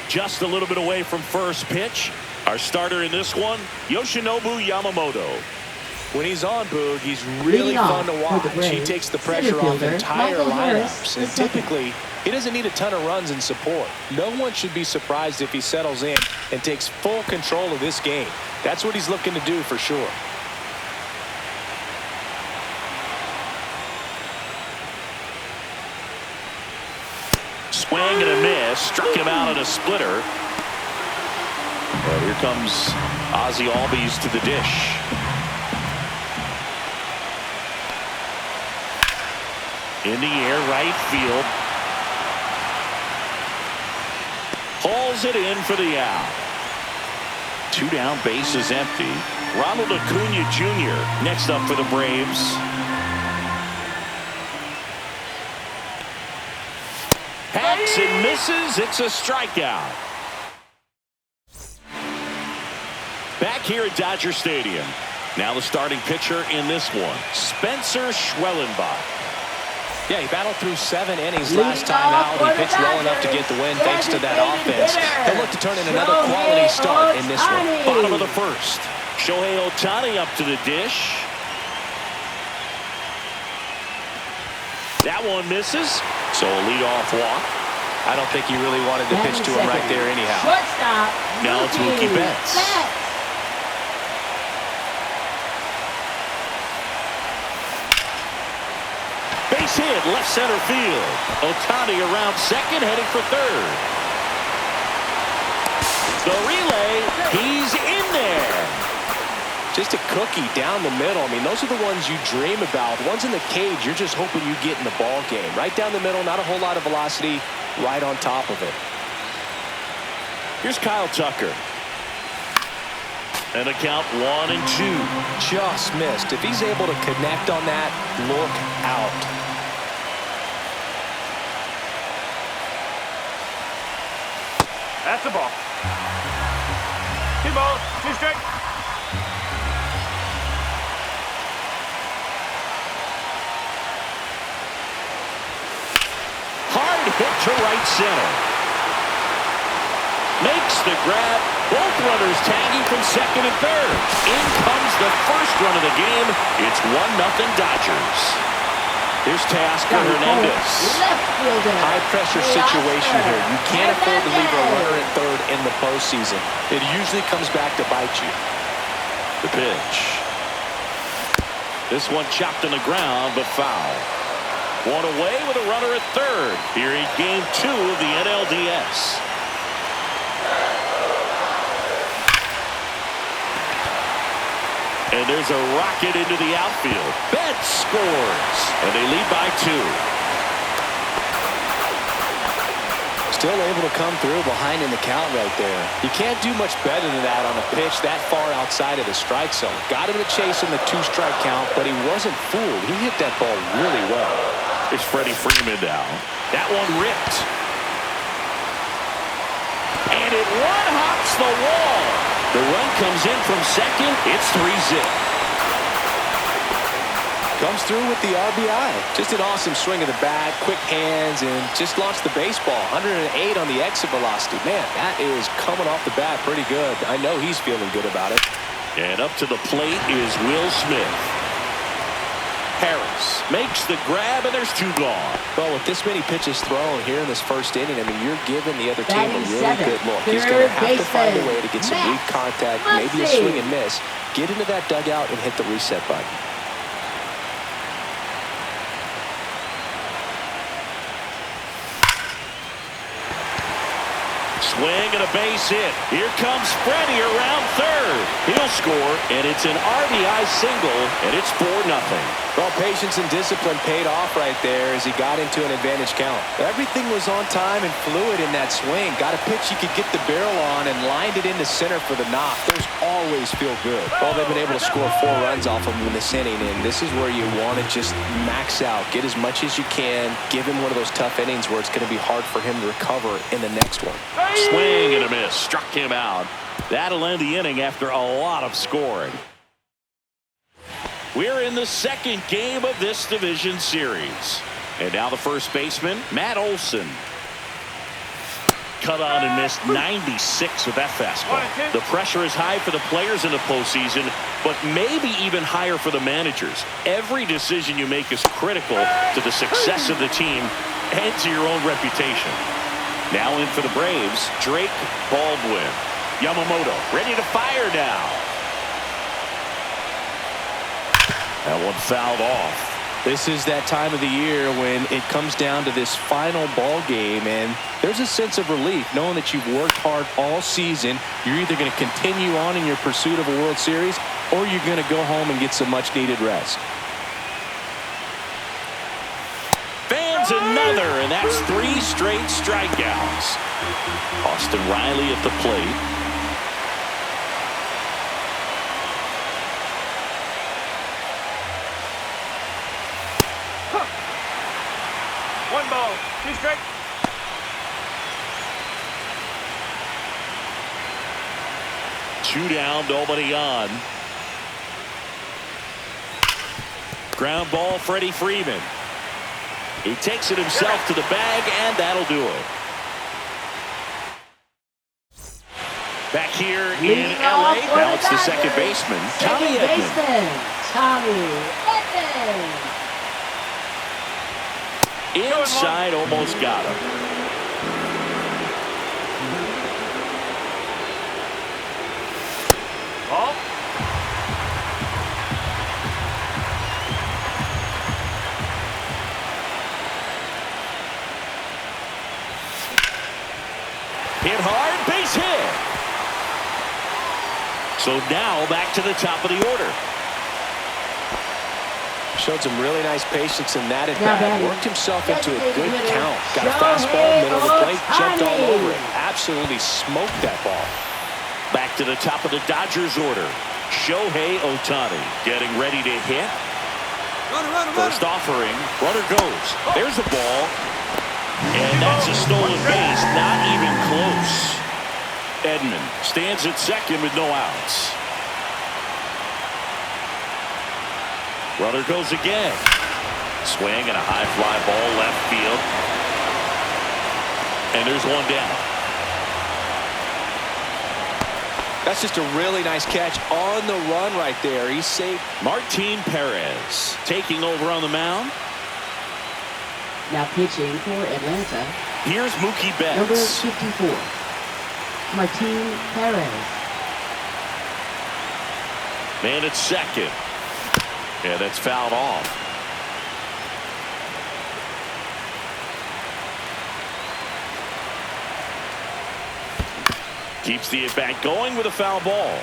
Just a little bit away from first pitch. Our starter in this one, Yoshinobu Yamamoto. When he's on, Boog, he's really fun to watch. He takes the pressure off entire lineups. And typically, he doesn't need a ton of runs and support. No one should be surprised if he settles in and takes full control of this game. That's what he's looking to do for sure. Swing and a miss. Struck him out on a splitter. And here comes Ozzie Albies to the dish. In the air, right field. Hauls it in for the out. 2 down, bases empty. Ronald Acuna Jr. next up for the Braves. Hacks and misses. It's a strikeout. Back here at Dodger Stadium. Now the starting pitcher in this one, Spencer Schwellenbach. Yeah, he battled through 7 innings last time out. He pitched well enough to get the win thanks to that offense. He'll look to turn in another quality start in this one. Bottom of the first. Shohei Ohtani up to the dish. That one misses. So a leadoff walk. I don't think he really wanted to pitch to him right there anyhow. Shortstop. Now it's Mookie Betts. Base hit, left center field. Ohtani around second, heading for third. The relay, he's in there. Just a cookie down the middle. I mean, those are the ones you dream about. Ones in the cage, you're just hoping you get in the ball game. Right down the middle, not a whole lot of velocity, right on top of it. Here's Kyle Tucker. And a count 1-2. Just missed. If he's able to connect on that, look out. That's the ball. 2 balls, 2 strikes. Hard hit to right center. Makes the grab. Both runners tagging from second and third. In comes the first run of the game. It's 1-0 Dodgers. Here's Teoscar Hernandez. High-pressure situation here. You can't afford to leave a runner at third in the postseason. It usually comes back to bite you. The pitch. This one chopped on the ground, but foul. One away with a runner at third. Here in Game 2 of the NLDS. And there's a rocket into the outfield. Betts scores. And they lead by 2. Still able to come through behind in the count right there. You can't do much better than that on a pitch that far outside of the strike zone. Got him to chase in the 2-strike count, but he wasn't fooled. He hit that ball really well. It's Freddie Freeman now. That one ripped. And it one-hops the wall. The run comes in from second. It's 3-0. Comes through with the RBI. Just an awesome swing of the bat, quick hands, and just launched the baseball. 108 on the exit velocity. Man, that is coming off the bat pretty good. I know he's feeling good about it. And up to the plate is Will Smith. Harris makes the grab, and there's 2 gone. Well, with this many pitches thrown here in this first inning, I mean, you're giving the other team a really good look. He's going to have to find a way to get some weak contact, maybe a swing and miss, get into that dugout and hit the reset button. Swing and a base hit. Here comes Freddie around third. He'll score, and it's an RBI single, and it's 4-0. Well, patience and discipline paid off right there as he got into an advantage count. Everything was on time and fluid in that swing. Got a pitch he could get the barrel on and lined it into center for the knock. Those always feel good. Well, they've been able to score 4 runs off of him in this inning, and this is where you want to just max out. Get as much as you can. Give him one of those tough innings where it's going to be hard for him to recover in the next one. Swing and a miss. Struck him out. That'll end the inning after a lot of scoring. We're in the second game of this division series. And now the first baseman, Matt Olson. cut on and missed 96 with that fastball. The pressure is high for the players in the postseason, but maybe even higher for the managers. Every decision you make is critical to the success of the team and to your own reputation. Now in for the Braves, Drake Baldwin. Yamamoto ready to fire now. That one fouled off. This is that time of the year when it comes down to this final ball game, and there's a sense of relief knowing that you've worked hard all season. You're either going to continue on in your pursuit of a World Series, or you're going to go home and get some much-needed rest. Fans another, and that's 3 straight strikeouts. Austin Riley at the plate. One ball, 2 strike. Two down, nobody on. Ground ball, Freddie Freeman. He takes it himself to the bag, and that'll do it. Back here in LA, now it's the second baseman, Tommy Edman. Inside, almost got him. Ball. Hit hard, base hit. So now back to the top of the order. Showed some really nice patience in that at bat. Worked himself into a good count. Got a fastball, middle of the plate, jumped all over it. Absolutely smoked that ball. Back to the top of the Dodgers order. Shohei Ohtani getting ready to hit. First offering, runner goes. There's a ball. And that's a stolen base, not even close. Edman stands at second with no outs. Runner goes again. Swing and a high fly ball left field. And there's one down. That's just a really nice catch on the run right there. He's safe. Martin Perez taking over on the mound. Now pitching for Atlanta, Here's Mookie number Betts. 54, Martin Perez. Man at second. Yeah, that's fouled off. Keeps the at-bat going with a foul ball.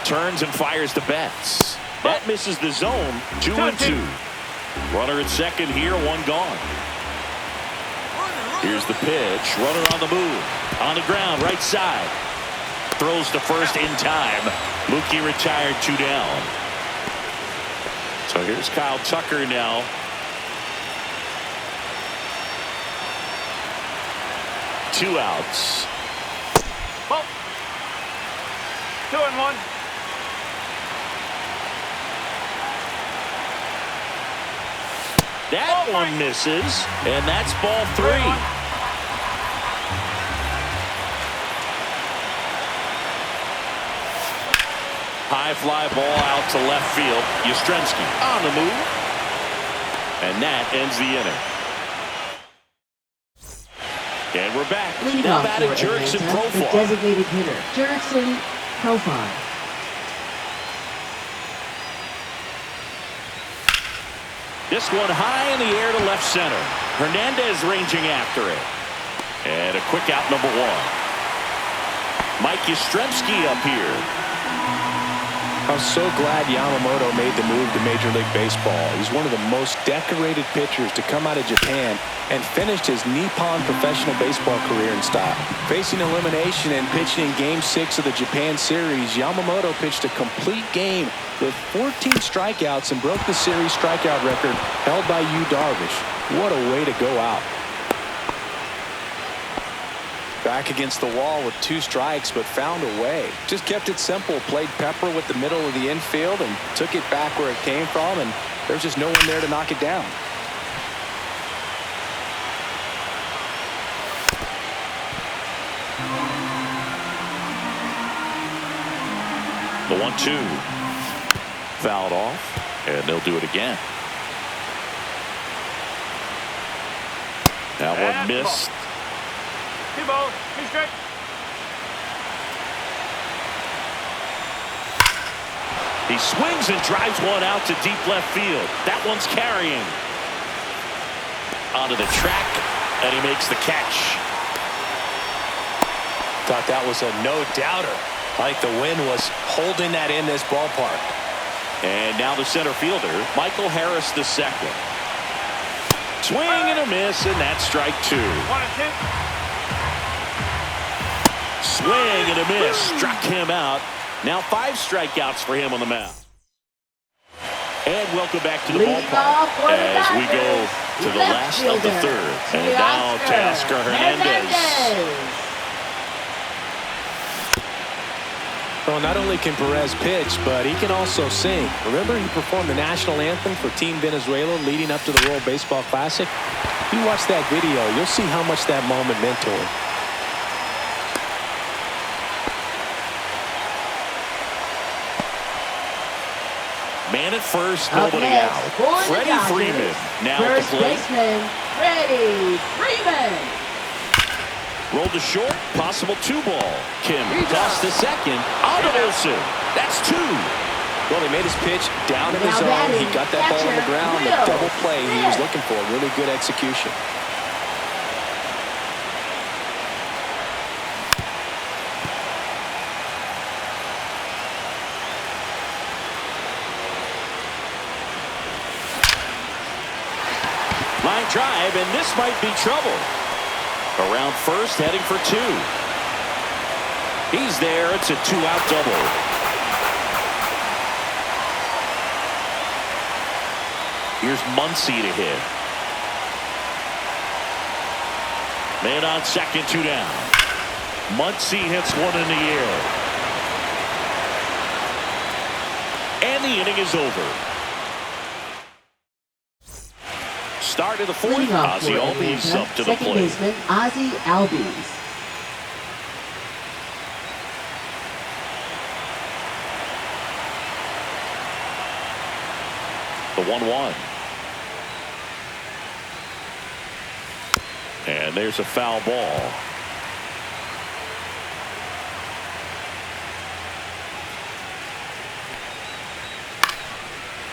Turns and fires to Betts. That misses the zone. 2-2. Runner at second here, one gone. Here's the pitch. Runner on the move. On the ground, right side. Throws to first in time. Mookie retired, 2 down. So here's Kyle Tucker now. Two outs. Ball. 2-1. That one misses, and that's ball 3. High fly ball out to left field. Yastrzemski on the move. And that ends the inning. And we're back. Leading Now off batting for Jurickson Atlanta, the Profile. designated hitter, Jurickson Profile. This one high in the air to left center. Hernandez ranging after it. And a quick out, number 1. Mike Yastrzemski up here. I'm so glad Yamamoto made the move to Major League Baseball. He's one of the most decorated pitchers to come out of Japan and finished his Nippon professional baseball career in style. Facing elimination and pitching in Game 6 of the Japan Series, Yamamoto pitched a complete game with 14 strikeouts and broke the series strikeout record held by Yu Darvish. What a way to go out. Back against the wall with 2 strikes, but found a way. Just kept it simple. Played pepper with the middle of the infield and took it back where it came from, and there's just no one there to knock it down. The 1-2. Fouled off, and they'll do it again. That one missed. 2 balls, 2 strikes. He swings and drives one out to deep left field. That one's carrying. Onto the track, and he makes the catch. Thought that was a no-doubter. Like the wind was holding that in this ballpark. And now the center fielder, Michael Harris II. Swing and a miss, and that's strike 2. 1 and 2. Swing and a miss. Struck him out. Now 5 strikeouts for him on the mound. And welcome back to the ballpark as we go to the last of the 3rd. And now Teoscar Hernandez. Well, not only can Perez pitch, but he can also sing. Remember, he performed the national anthem for Team Venezuela leading up to the World Baseball Classic. If you watch that video, you'll see how much that moment meant to him. Man at first, nobody out. Freddie Freeman now at the plate. First baseman, Freddie Freeman. Rolled to short, possible 2-ball. Kim tossed to second. On to Olsen. That's 2. Well, he made his pitch down in the zone. He got that ball on the ground. The double play he was looking for. Really good execution. Line drive, and this might be trouble. Around first, heading for 2. He's there. It's a 2-out double. Here's Muncy to hit. Man on second, 2 down. Muncy hits one in the air. And the inning is over. Start of the 4th. Ozzie Albies up to the Second plate. baseman, Ozzie Albies. The 1-1. And there's a foul ball.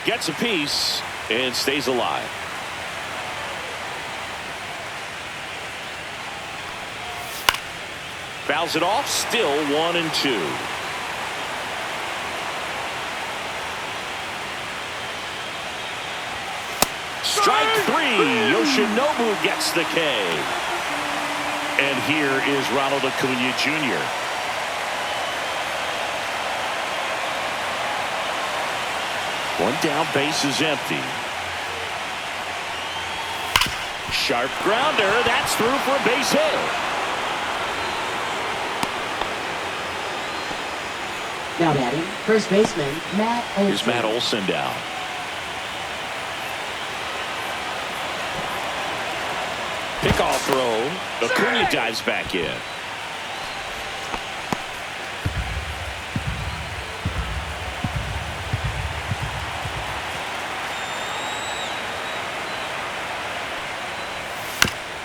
Gets a piece and stays alive. Fouls it off, still 1-2. Strike 3. Yoshinobu gets the K. And here is Ronald Acuna Jr. One down, base is empty. Sharp grounder, that's through for a base hit. Now batting, first baseman, Matt Olson. Here's Matt Olson down. Pickoff throw. Acuna dives back in.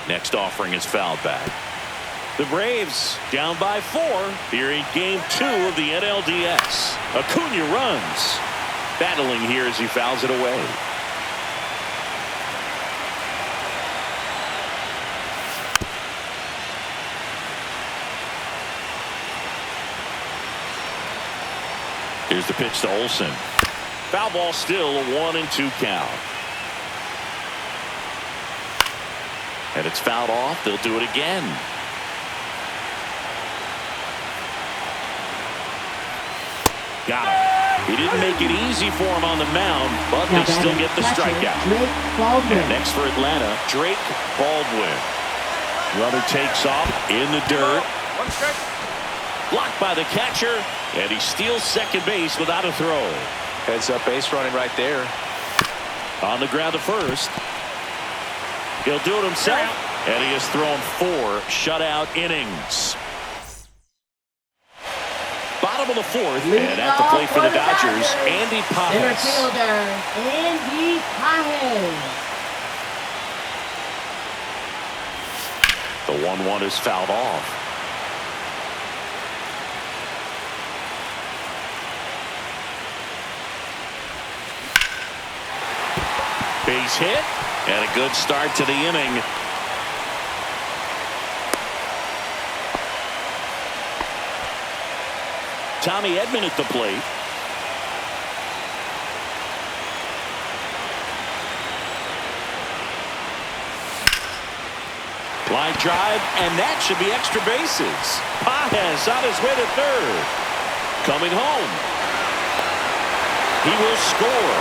Next offering is fouled back. The Braves down by 4 here in game 2 of the NLDS. Acuna runs. Battling here as he fouls it away. Here's the pitch to Olsen. Foul ball, still a 1-2 count. And it's fouled off. They'll do it again. Got him. He didn't make it easy for him on the mound, but they still get the strikeout. And next for Atlanta, Drake Baldwin. Runner takes off in the dirt. Blocked by the catcher, and he steals second base without a throw. Heads up base running right there. On the ground to first. He'll do it himself, and he has thrown 4 shutout innings. Bottom Bottom of the fourth, Leading and at the plate off for the for the Dodgers, Dodgers, Andy center Pages. fielder, Andy Pages. The 1-1 is fouled off. Base hit, and a good start to the inning. Tommy Edman at the plate. Line drive, and that should be extra bases. Pages on his way to third. Coming home. He will score.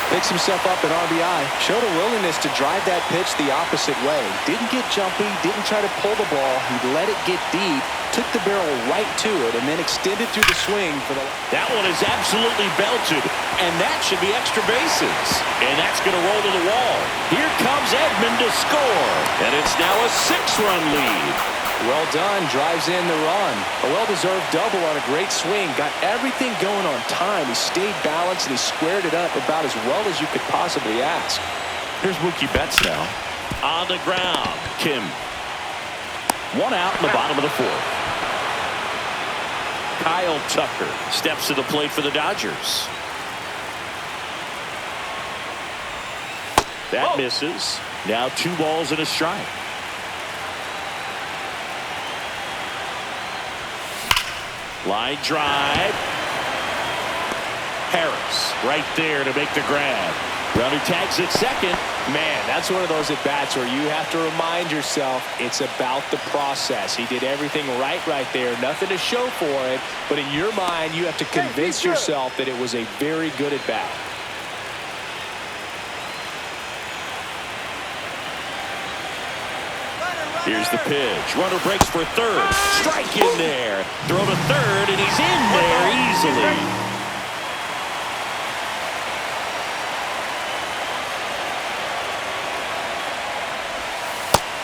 Picks himself up an RBI. Showed a willingness to drive that pitch the opposite way. Didn't get jumpy, didn't try to pull the ball. He let it get deep, took the barrel right to it, and then extended through the swing for the... That one is absolutely belted, and that should be extra bases. And that's going to roll to the wall. Here comes Edman to score, and it's now a 6-run lead. Well done, drives in the run. A well-deserved double on a great swing. Got everything going on time. He stayed balanced and he squared it up about as well as you could possibly ask. Here's Mookie Betts now. On the ground, Kim. One out in the bottom of the fourth. Kyle Tucker steps to the plate for the Dodgers. That misses. Now 2 balls and a strike. Line drive. Harris right there to make the grab. Runner tags at second. Man, that's one of those at-bats where you have to remind yourself it's about the process. He did everything right there. Nothing to show for it. But in your mind, you have to convince yourself that it was a very good at-bat. Here's the pitch. Runner breaks for third. Strike in there. Throw to third, and he's in there easily.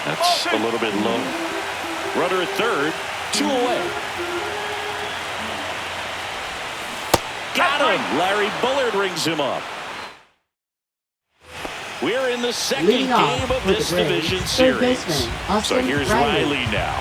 That's a little bit low. Runner at third. 2 away. Got him. Larry Bullard rings him up. We're in the second game of this division series. So here's Riley now.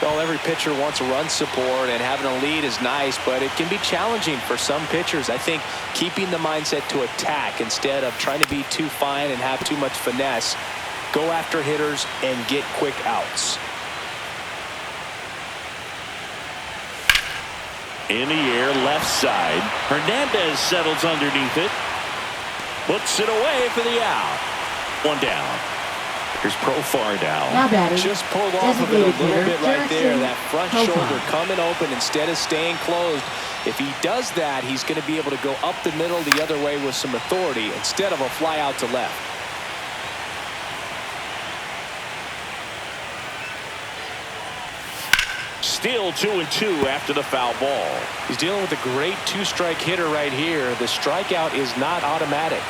Well, every pitcher wants run support, and having a lead is nice, but it can be challenging for some pitchers. I think keeping the mindset to attack instead of trying to be too fine and have too much finesse. Go after hitters and get quick outs. In the air, left side. Hernandez settles underneath it. Puts it away for the out. 1 down. Here's Profar now. Just pulled off of it a little bit right there. That front shoulder coming open instead of staying closed. If he does that, he's going to be able to go up the middle the other way with some authority instead of a fly out to left. Still 2-2 after the foul ball. He's dealing with a great 2-strike hitter right here. The strikeout is not automatic.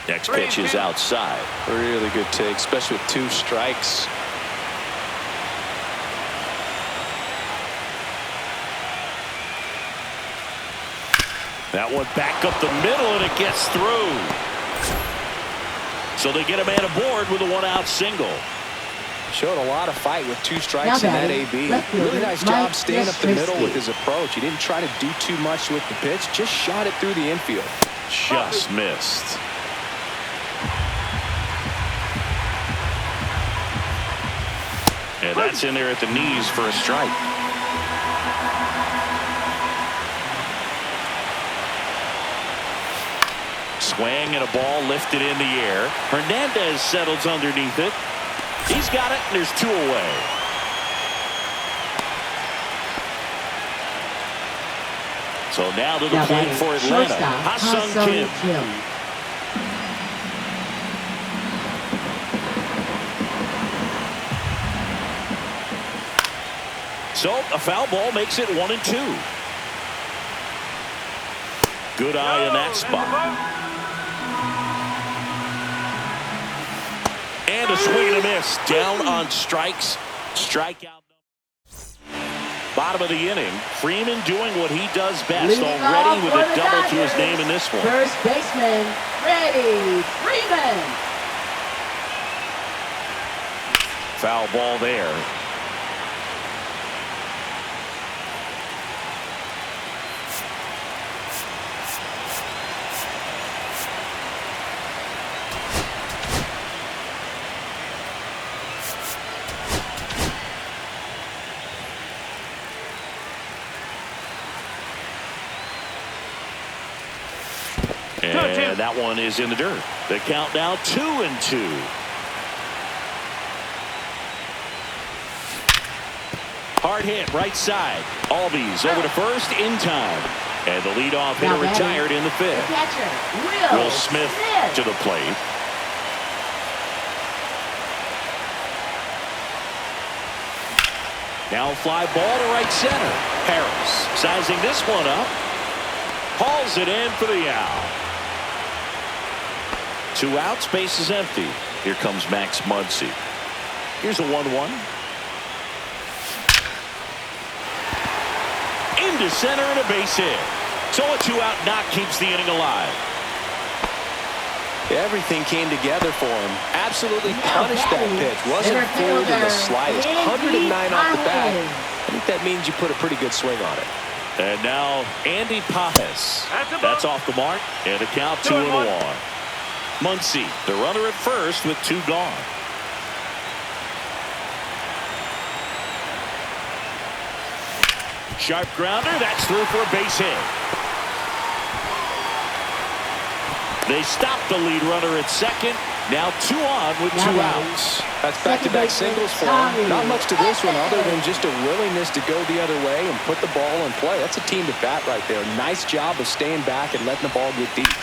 Next pitch is outside. Really good take, especially with 2 strikes. That one back up the middle, and it gets through. So they get a man aboard with a 1-out single. Showed a lot of fight with 2 strikes in that AB. Really nice job staying up the middle with his approach. He didn't try to do too much with the pitch, just shot it through the infield. Just missed. And that's in there at the knees for a strike. Swing and a ball lifted in the air. Hernandez settles underneath it. He's got it, and there's 2 away. So now to the plate for Atlanta. Ha-Seong Kim. So a foul ball makes it 1-2. Good eye in that spot. And a swing and a miss. Down on strikes. Strikeout. Bottom of the inning. Freeman doing what he does best already with a double to his name in this one. First baseman, Freddie Freeman. Foul ball there. And that one is in the dirt. The count now 2-2. Hard hit right side. Albies over to first in time. And the leadoff hitter retired in the fifth. The catcher, Will Smith to the plate. Now fly ball to right center. Harris sizing this one up. Hauls it in for the out. 2 outs, base is empty. Here comes Max Muncy. Here's a 1-1. Into center and a base hit. So a 2-out knock keeps the inning alive. Everything came together for him. Absolutely punished that pitch. Wasn't fooled in the slightest. 109 off the bat. I think that means you put a pretty good swing on it. And now Andy Pajes. That's off the mark. And the count 2-1. Muncy, the runner at first with 2 gone. Sharp grounder. That's through for a base hit. They stop the lead runner at second. Now 2 on with 2 outs. That's back-to-back singles for him. Not much to this one other than just a willingness to go the other way and put the ball in play. That's a team to bat right there. Nice job of staying back and letting the ball get deep.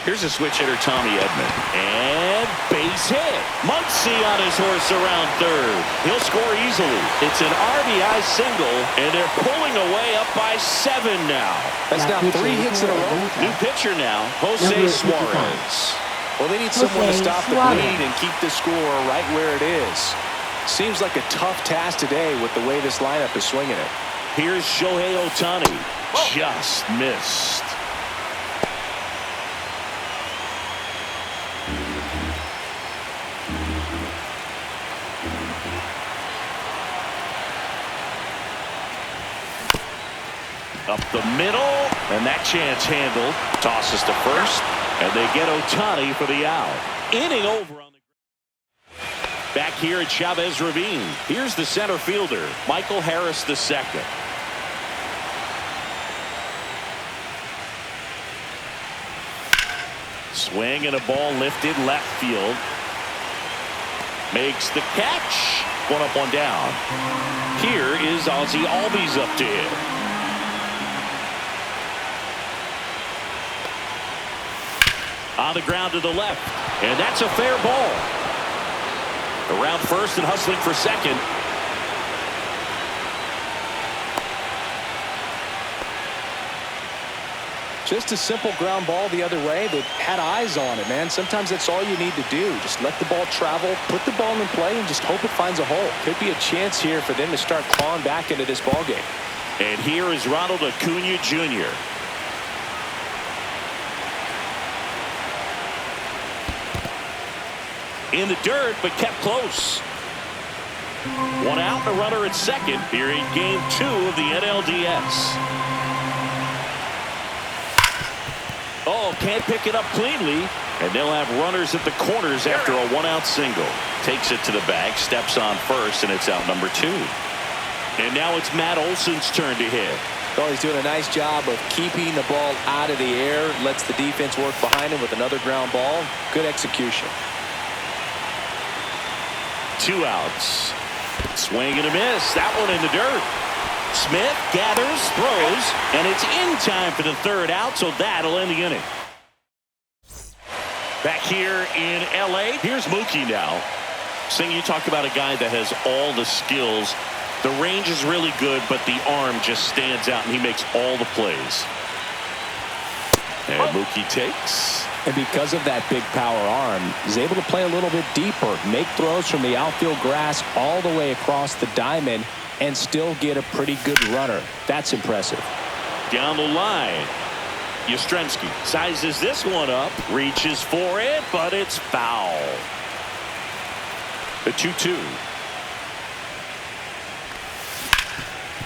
Here's a switch hitter, Tommy Edman. And base hit. Muncy on his horse around third. He'll score easily. It's an RBI single, and they're pulling away up by 7 now. That's now 3 hits in a row. New pitcher now, Jose Suarez. Well, they need someone to stop the bleed and keep the score right where it is. Seems like a tough task today with the way this lineup is swinging it. Here's Shohei Ohtani. Just missed. Up the middle, and that chance handled. Tosses to first, and they get Ohtani for the out. Inning over on the ground. Back here at Chavez Ravine. Here's the center fielder, Michael Harris II. Swing and a ball lifted left field. Makes the catch. 1 up, 1 down. Here is Ozzie Albies up to hit. On the ground to the left, and that's a fair ball. Around first and hustling for second. Just a simple ground ball the other way that had eyes on it, man. Sometimes that's all you need to do. Just let the ball travel, put the ball in play, and just hope it finds a hole. Could be a chance here for them to start clawing back into this ball game. And here is Ronald Acuna Jr. In the dirt, but kept close. 1 out, and a runner at second here in game 2 of the NLDS. Oh, can't pick it up cleanly, and they'll have runners at the corners after a 1-out single. Takes it to the bag, steps on first, and it's out number 2. And now it's Matt Olson's turn to hit. Oh, he's doing a nice job of keeping the ball out of the air, lets the defense work behind him with another ground ball. Good execution. 2 outs. Swing and a miss. That one in the dirt. Smith gathers, throws, and it's in time for the 3rd out, so that'll end the inning. Back here in L.A., here's Mookie now. Sing, you talk about a guy that has all the skills. The range is really good, but the arm just stands out, and he makes all the plays. And Mookie takes. And because of that big power arm, he's able to play a little bit deeper, make throws from the outfield grass all the way across the diamond, and still get a pretty good runner. That's impressive. Down the line. Yastrzemski sizes this one up, reaches for it, but it's foul. The 2-2.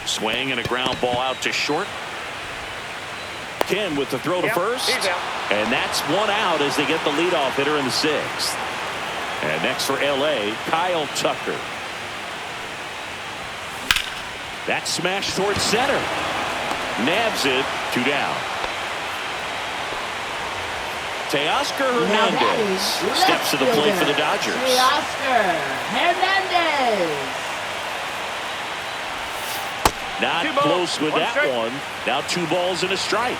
Swing and a ground ball out to short. Ken with the throw to first. And that's one out as they get the leadoff hitter in the sixth. And next for LA, Kyle Tucker. That smash towards center. Nabs it, 2 down. Teoscar Hernandez steps to the plate for the Dodgers. Teoscar Hernandez. Not close with that one. Now 2 balls and a strike.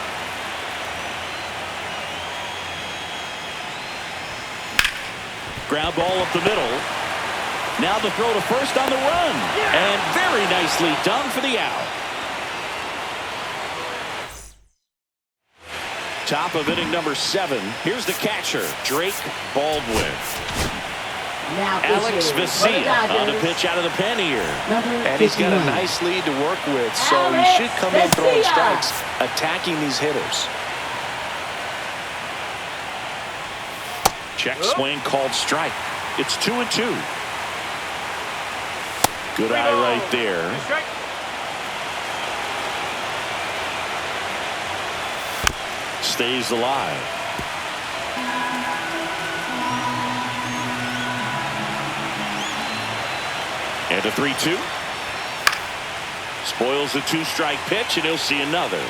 Ground ball up the middle. Now the throw to first on the run. And very nicely done for the out. Top of inning number 7. Here's the catcher, Drake Baldwin. Now Alex Vesia on the pitch out of the pen here. And he's got a nice lead to work with, so he should come in throwing strikes, attacking these hitters. Check swing called strike. It's 2-2. Good eye right there. Stays alive. And a 3-2. Spoils the 2-strike pitch, and he'll see another.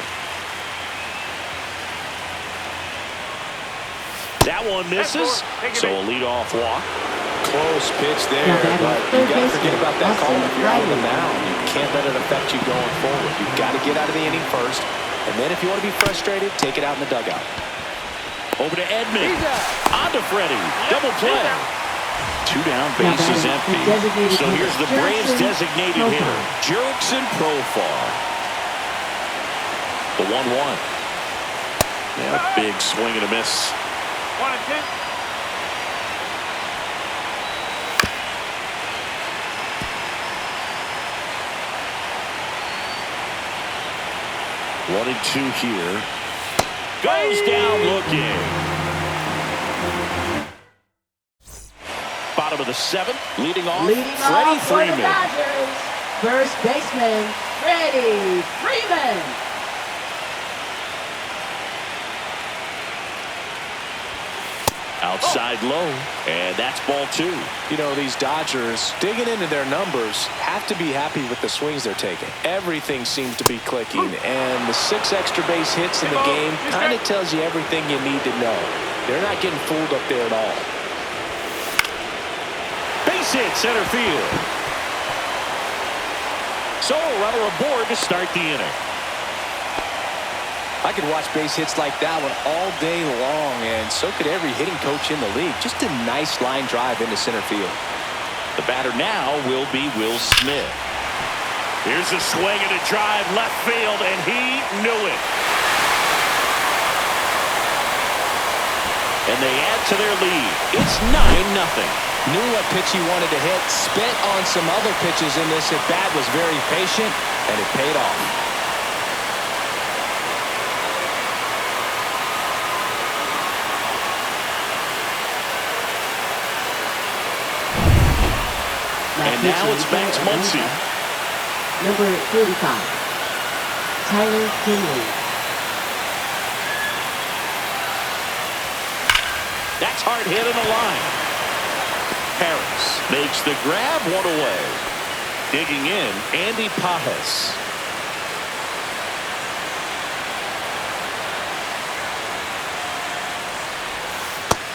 That one misses, so a leadoff walk. Close pitch there, but you got to forget about that call if you're out of the mound. You can't let it affect you going forward. You've got to get out of the inning first, and then if you want to be frustrated, take it out in the dugout. Over to Edman. On to Freddie. Double play. 2 down, bases empty. So here's the Braves designated hitter, Jurickson Profar. The 1-1. Yeah, big swing and a miss. 1-2. 1-2 here. Goes down looking. Bottom of the 7th. Leading off Freddie Freeman. First baseman, Freddie Freeman. Outside low, and that's ball 2. You know, these Dodgers, digging into their numbers, have to be happy with the swings they're taking. Everything seems to be clicking, and the 6 extra base hits in the game kind of tells you everything you need to know. They're not getting fooled up there at all. Base hit, center field. So a runner aboard to start the inning. I could watch base hits like that one all day long, and so could every hitting coach in the league. Just a nice line drive into center field. The batter now will be Will Smith. Here's a swing and a drive left field, and he knew it. And they add to their lead. It's 9-0. Knew what pitch he wanted to hit, spent on some other pitches in this at-bat, was very patient, and it paid off. And now it's Max Muncy. Number 35, Tyler Kinley. That's hard hit in the line. Harris makes the grab, 1 away. Digging in, Andy Pajas.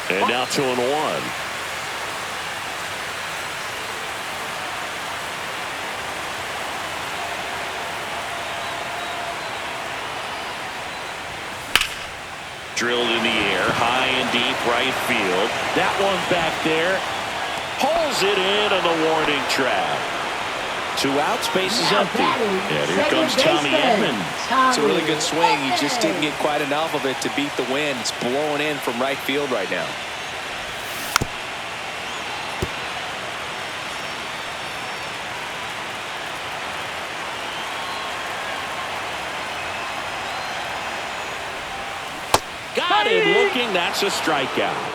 And now 2-1. Drilled in the air, high and deep right field. That one back there. Pulls it in on the warning track. 2 outs, base is Now empty. batting, And here second comes Tommy baseman, Edman. It's a really good swing. He just didn't Edman. get quite enough of it to beat the wind. It's blowing in from right field right now. Got him looking. That's a strikeout.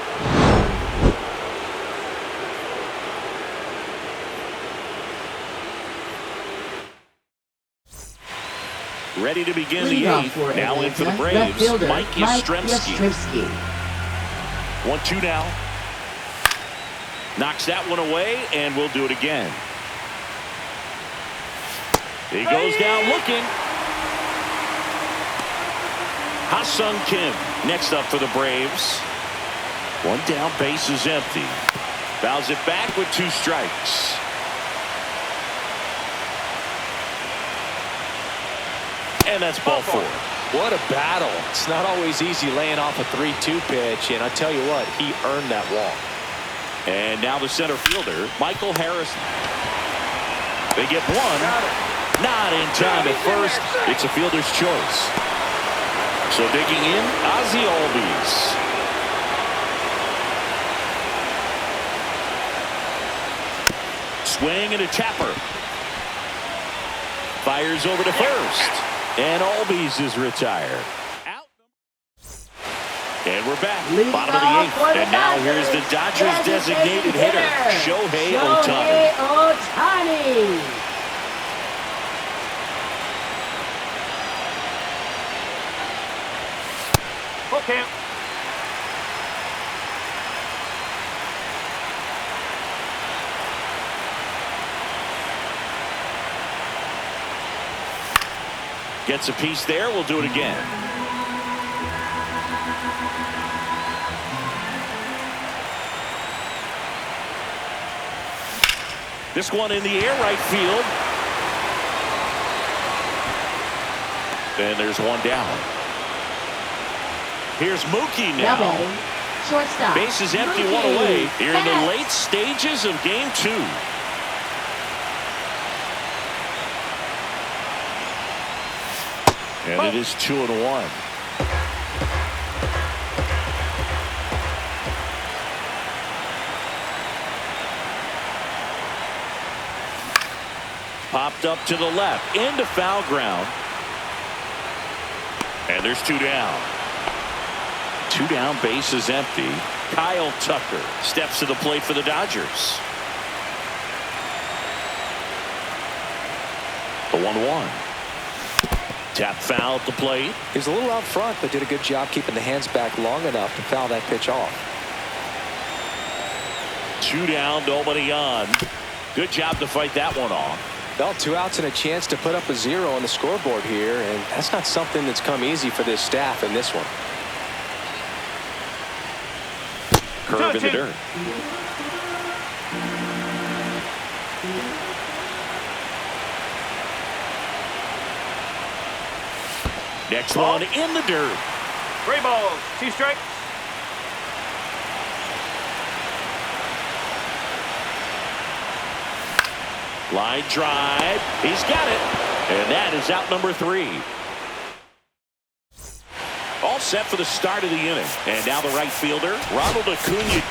Ready to begin the Leadoff 8th. for Now in for the Atlanta, Braves, left fielder, Mike Yastrzemski. 1-2 now. Knocks that one away, and we'll do it again. He goes down looking. Ha-Sung Kim next up for the Braves. 1 down, base is empty. Fouls it back with 2 strikes. And that's ball 4. What a battle. It's not always easy laying off a 3-2 pitch, and I tell you what, he earned that walk. And now the center fielder, Michael Harrison. They get 1. Not in time at first. It's a fielder's choice. So digging in, Ozzie Albies. Swing and a tapper. Fires over to first. And Albies is retired. Out. And we're back. Bottom of the 8th. And now here's the Dodgers designated hitter, Shohei Ohtani. Okay. Gets a piece there. We'll do it again. This one in the air, right field. And there's 1 down. Here's Mookie Now now. batting, shortstop. Base is empty, Mookie 1 away. Here in the Betts. late stages of game 2. And it is 2-1. Popped up to the left, into foul ground. And there's 2 down. 2 down, base is empty. Kyle Tucker steps to the plate for the Dodgers. The 1-1. Tap foul at the plate. He was a little out front, but did a good job keeping the hands back long enough to foul that pitch off. 2 down, nobody on. Good job to fight that one off. Well, 2 outs and a chance to put up a 0 on the scoreboard here, and that's not something that's come easy for this staff in this one. Curve in the dirt. Next one in the dirt. 3 balls, 2 strikes. Line drive. He's got it. And that is out number 3. All set for the start of the inning. And now the right fielder, Ronald Acuna.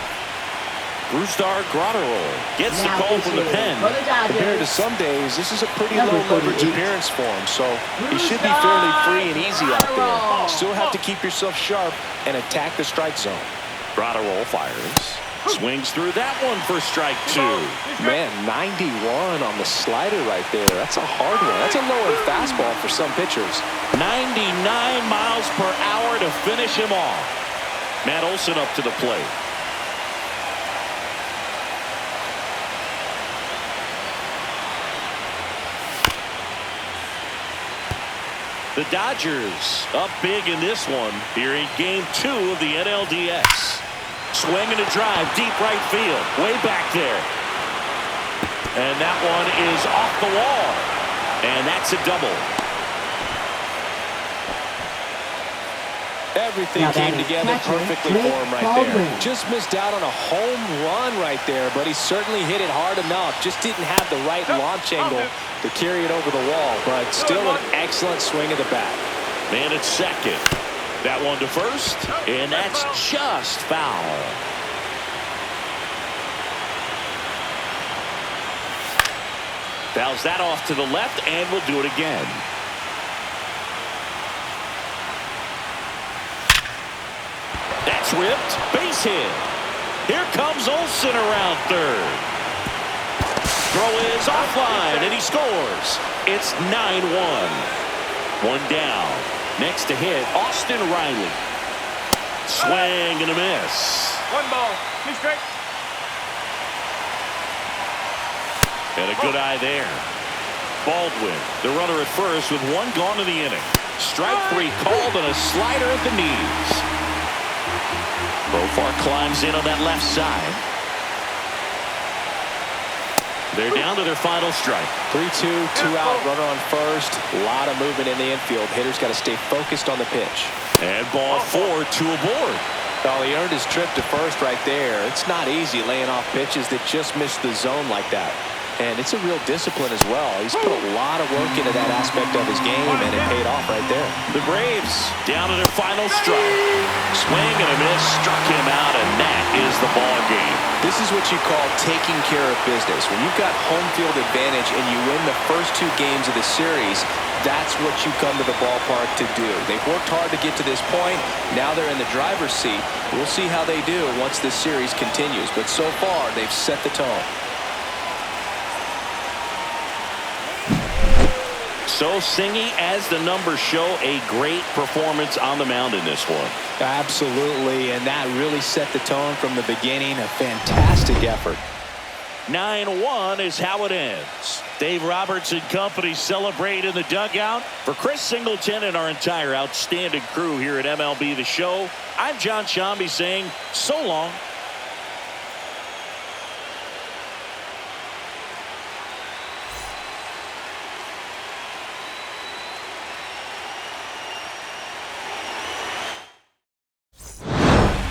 Brusdar Graterol gets the call from the pen. Compared to some days, this is a pretty low leverage appearance for him, so he should be fairly free and easy out there. Still have to keep yourself sharp and attack the strike zone. Graterol fires. Swings through that one for strike 2. Man, 91 on the slider right there. That's a hard one. That's a low-end fastball for some pitchers. 99 miles per hour to finish him off. Matt Olson up to the plate. The Dodgers up big in this one here in game 2 of the NLDS. Swing and a drive, deep right field, way back there. And that one is off the wall. And that's a double. Everything Now came batting together catcher, perfectly Blake for him right Baldwin. there. Just missed out on a home run right there, but he certainly hit it hard enough. Just didn't have the right launch angle to carry it over the wall, but still an excellent swing of the bat. Man at second. That one to first, and that's just foul. Fouls that off to the left, and we'll do it again. That's ripped. Base hit. Here comes Olsen around third. Throw is offline, and he scores. It's 9-1. One down. Next to hit, Austin Riley. Swing and a miss. 1 ball, 2 strikes. And a good eye there. Baldwin, the runner at first with 1 gone in the inning. Strike 3 called on a slider at the knees. Profar climbs in on that left side. They're down to their final strike. 3-2, 2 out, runner on first. A lot of movement in the infield. Hitter's got to stay focused on the pitch. And ball 4, 2 aboard. Oh, he earned his trip to first right there. It's not easy laying off pitches that just miss the zone like that. And it's a real discipline as well. He's put a lot of work into that aspect of his game, and it paid off right there. The Braves down to their final strike. Swing and a miss, struck him out, and that is the ball game. This is what you call taking care of business. When you've got home field advantage and you win the first 2 games of the series, that's what you come to the ballpark to do. They've worked hard to get to this point. Now they're in the driver's seat. We'll see how they do once this series continues. But so far, they've set the tone. So Singy, as the numbers show, a great performance on the mound in this one. Absolutely, and that really set the tone from the beginning. A fantastic effort. 9-1 is how it ends. Dave Roberts and company celebrate in the dugout. For Chris Singleton and our entire outstanding crew here at MLB The Show, I'm John Shambi saying so long.